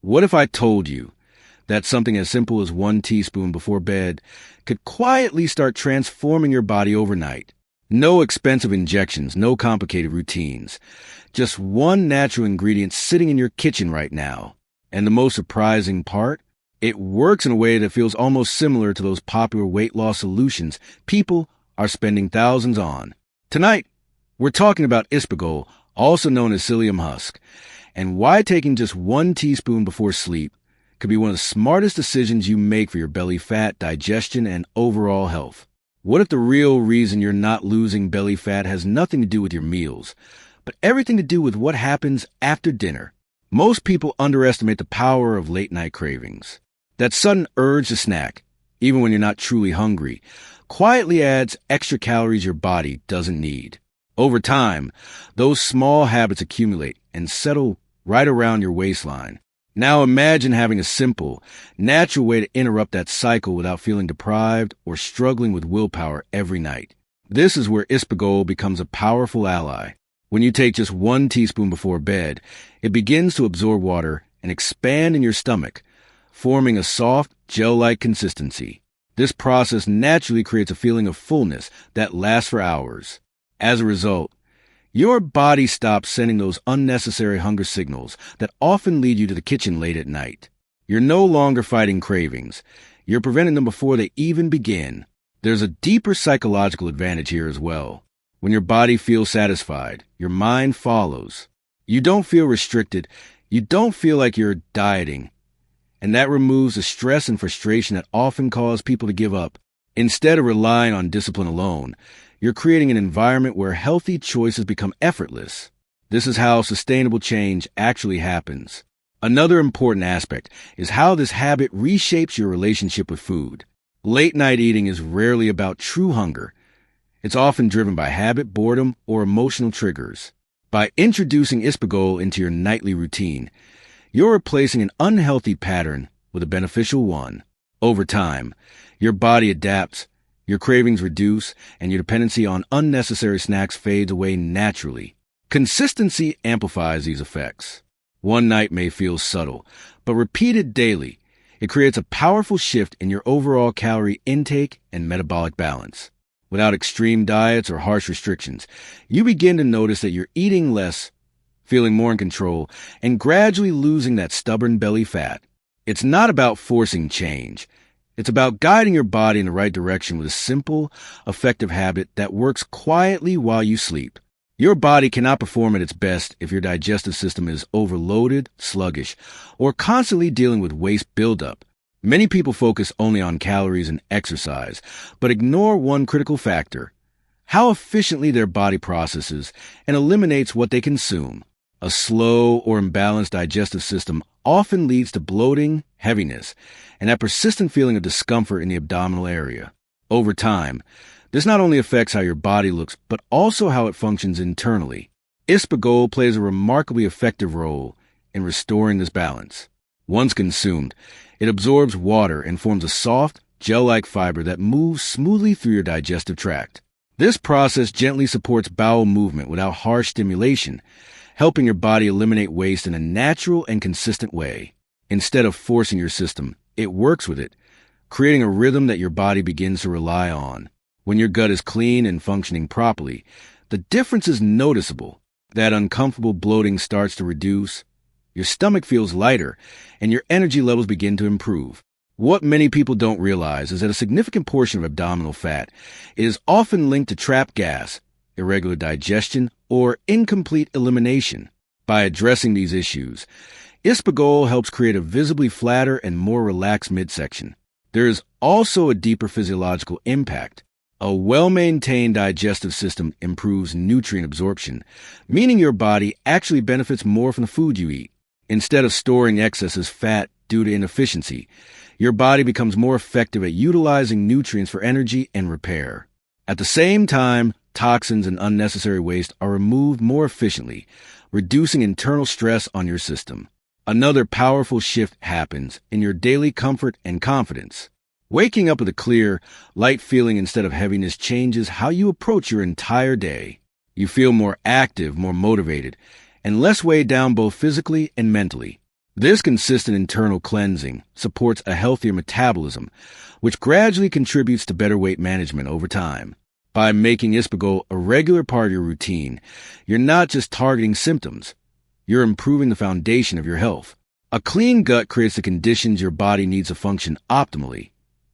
What if I told you that something as simple as 1 teaspoon before bed could quietly start transforming your body overnight? No expensive injections, no complicated routines. Just one natural ingredient sitting in your kitchen right now. And the most surprising part? It works in a way that feels almost similar to those popular weight loss solutions people are spending thousands on. Tonight, we're talking about Ispaghol, also known as psyllium husk, and why taking just 1 teaspoon before sleep could be one of the smartest decisions you make for your belly fat, digestion, and overall health. What if the real reason you're not losing belly fat has nothing to do with your meals, but everything to do with what happens after dinner? Most people underestimate the power of late-night cravings. That sudden urge to snack, even when you're not truly hungry, quietly adds extra calories your body doesn't need. Over time, those small habits accumulate and settle right around your waistline. Now imagine having a simple, natural way to interrupt that cycle without feeling deprived or struggling with willpower every night. This is where Ispaghol becomes a powerful ally. When you take just 1 teaspoon before bed, it begins to absorb water and expand in your stomach, forming a soft, gel-like consistency. This process naturally creates a feeling of fullness that lasts for hours. As a result, your body stops sending those unnecessary hunger signals that often lead you to the kitchen late at night. You're no longer fighting cravings. You're preventing them before they even begin. There's a deeper psychological advantage here as well. When your body feels satisfied, your mind follows. You don't feel restricted. You don't feel like you're dieting. And that removes the stress and frustration that often cause people to give up. Instead of relying on discipline alone, you're creating an environment where healthy choices become effortless. This is how sustainable change actually happens. Another important aspect is how this habit reshapes your relationship with food. Late-night eating is rarely about true hunger. It's often driven by habit, boredom, or emotional triggers. By introducing Ispaghol into your nightly routine, you're replacing an unhealthy pattern with a beneficial one. Over time, your body adapts, your cravings reduce, and your dependency on unnecessary snacks fades away naturally. Consistency amplifies these effects. One night may feel subtle, but repeated daily, it creates a powerful shift in your overall calorie intake and metabolic balance. Without extreme diets or harsh restrictions, you begin to notice that you're eating less, feeling more in control, and gradually losing that stubborn belly fat. It's not about forcing change. It's about guiding your body in the right direction with a simple, effective habit that works quietly while you sleep. Your body cannot perform at its best if your digestive system is overloaded, sluggish, or constantly dealing with waste buildup. Many people focus only on calories and exercise, but ignore one critical factor: how efficiently their body processes and eliminates what they consume. A slow or imbalanced digestive system often leads to bloating, heaviness, and that persistent feeling of discomfort in the abdominal area. Over time, this not only affects how your body looks, but also how it functions internally. Ispaghol plays a remarkably effective role in restoring this balance. Once consumed, it absorbs water and forms a soft, gel-like fiber that moves smoothly through your digestive tract. This process gently supports bowel movement without harsh stimulation, helping your body eliminate waste in a natural and consistent way. Instead of forcing your system, it works with it, creating a rhythm that your body begins to rely on. When your gut is clean and functioning properly, the difference is noticeable. That uncomfortable bloating starts to reduce, your stomach feels lighter, and your energy levels begin to improve. What many people don't realize is that a significant portion of abdominal fat is often linked to trapped gas, irregular digestion, or incomplete elimination. By addressing these issues, Ispaghol helps create a visibly flatter and more relaxed midsection. There is also a deeper physiological impact. A well-maintained digestive system improves nutrient absorption, meaning your body actually benefits more from the food you eat. Instead of storing excess as fat due to inefficiency, your body becomes more effective at utilizing nutrients for energy and repair. At the same time, toxins and unnecessary waste are removed more efficiently, reducing internal stress on your system. Another powerful shift happens in your daily comfort and confidence. Waking up with a clear, light feeling instead of heaviness changes how you approach your entire day. You feel more active, more motivated, and less weighed down both physically and mentally. This consistent internal cleansing supports a healthier metabolism, which gradually contributes to better weight management over time. By making Ispaghol a regular part of your routine, you're not just targeting symptoms, you're improving the foundation of your health. A clean gut creates the conditions your body needs to function optimally,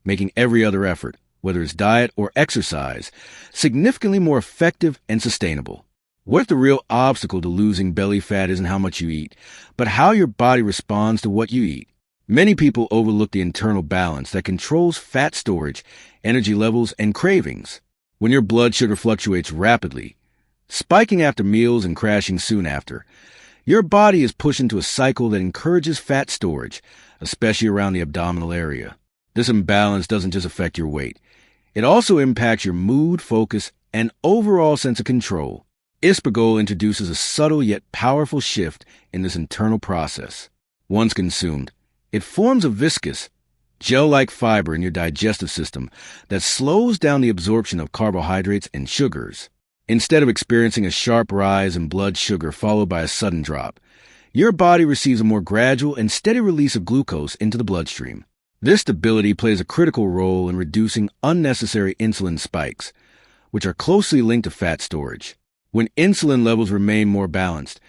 making every other effort, whether it's diet or exercise, significantly more effective and sustainable. What if the real obstacle to losing belly fat isn't how much you eat, but how your body responds to what you eat? Many people overlook the internal balance that controls fat storage, energy levels, and cravings. When your blood sugar fluctuates rapidly, spiking after meals and crashing soon after, your body is pushed into a cycle that encourages fat storage, especially around the abdominal area. This imbalance doesn't just affect your weight. It also impacts your mood, focus, and overall sense of control. Ispaghol introduces a subtle yet powerful shift in this internal process. Once consumed, it forms a viscous, gel-like fiber in your digestive system that slows down the absorption of carbohydrates and sugars. Instead of experiencing a sharp rise in blood sugar followed by a sudden drop, your body receives a more gradual and steady release of glucose into the bloodstream. This stability plays a critical role in reducing unnecessary insulin spikes, which are closely linked to fat storage. When insulin levels remain more balanced,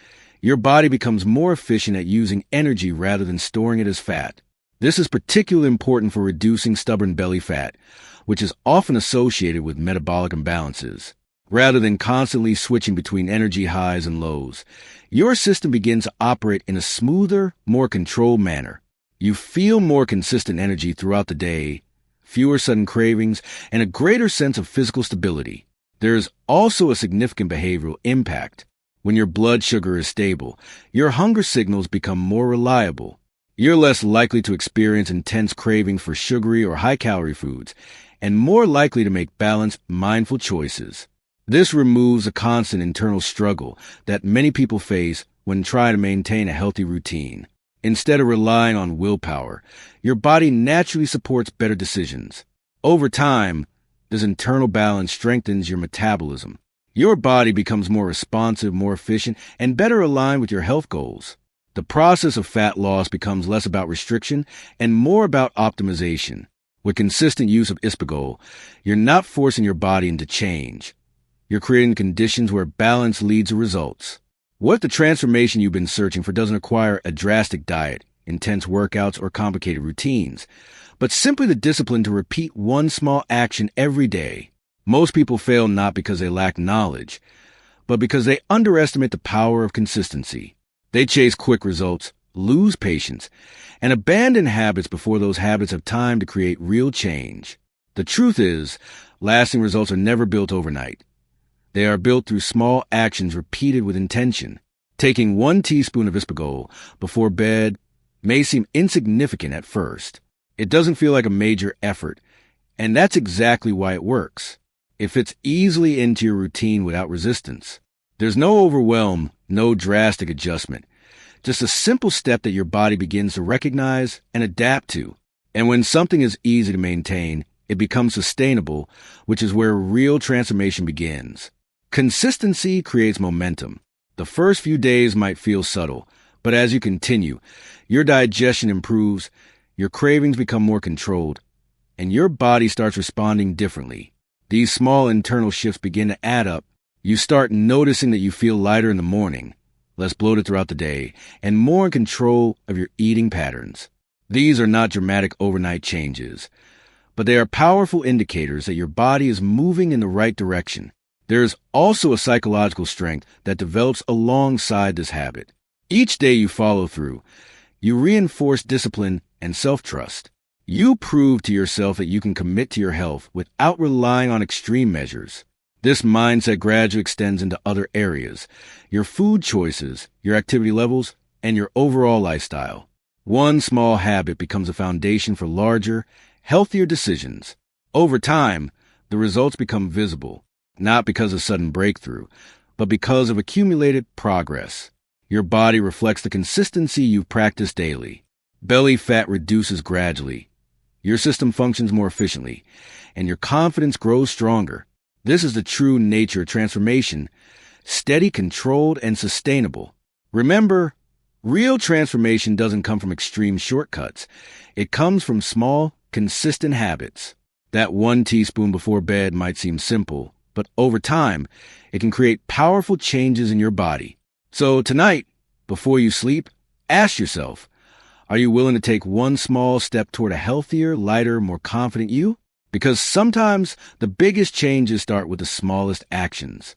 your body becomes more efficient at using energy rather than storing it as fat. This is particularly important for reducing stubborn belly fat, which is often associated with metabolic imbalances. Rather than constantly switching between energy highs and lows, your system begins to operate in a smoother, more controlled manner. You feel more consistent energy throughout the day, fewer sudden cravings, and a greater sense of physical stability. There is also a significant behavioral impact. When your blood sugar is stable, your hunger signals become more reliable. You're less likely to experience intense cravings for sugary or high-calorie foods, and more likely to make balanced, mindful choices. This removes a constant internal struggle that many people face when trying to maintain a healthy routine. Instead of relying on willpower, your body naturally supports better decisions. Over time, this internal balance strengthens your metabolism. Your body becomes more responsive, more efficient, and better aligned with your health goals. The process of fat loss becomes less about restriction and more about optimization. With consistent use of Ispaghol, you're not forcing your body into change. You're creating conditions where balance leads to results. What if the transformation you've been searching for doesn't require a drastic diet, intense workouts, or complicated routines, but simply the discipline to repeat one small action every day? Most people fail not because they lack knowledge, but because they underestimate the power of consistency. They chase quick results, lose patience, and abandon habits before those habits have time to create real change. The truth is, lasting results are never built overnight. They are built through small actions repeated with intention. Taking 1 teaspoon of Ispaghol before bed may seem insignificant at first. It doesn't feel like a major effort, and that's exactly why it works. It fits easily into your routine without resistance. There's no overwhelm, no drastic adjustment, just a simple step that your body begins to recognize and adapt to. And when something is easy to maintain, it becomes sustainable, which is where real transformation begins. Consistency creates momentum. The first few days might feel subtle, but as you continue, your digestion improves, your cravings become more controlled, and your body starts responding differently. These small internal shifts begin to add up. You start noticing that you feel lighter in the morning, less bloated throughout the day, and more in control of your eating patterns. These are not dramatic overnight changes, but they are powerful indicators that your body is moving in the right direction. There is also a psychological strength that develops alongside this habit. Each day you follow through, you reinforce discipline and self-trust. You prove to yourself that you can commit to your health without relying on extreme measures. This mindset gradually extends into other areas, your food choices, your activity levels, and your overall lifestyle. One small habit becomes a foundation for larger, healthier decisions. Over time, the results become visible, not because of sudden breakthrough, but because of accumulated progress. Your body reflects the consistency you've practiced daily. Belly fat reduces gradually. Your system functions more efficiently, and your confidence grows stronger. This is the true nature of transformation, steady, controlled, and sustainable. Remember, Real transformation doesn't come from extreme shortcuts. It comes from small, consistent habits. That 1 teaspoon before bed might seem simple, but over time, it can create powerful changes in your body. So tonight, before you sleep, ask yourself, are you willing to take one small step toward a healthier, lighter, more confident you? Because sometimes the biggest changes start with the smallest actions.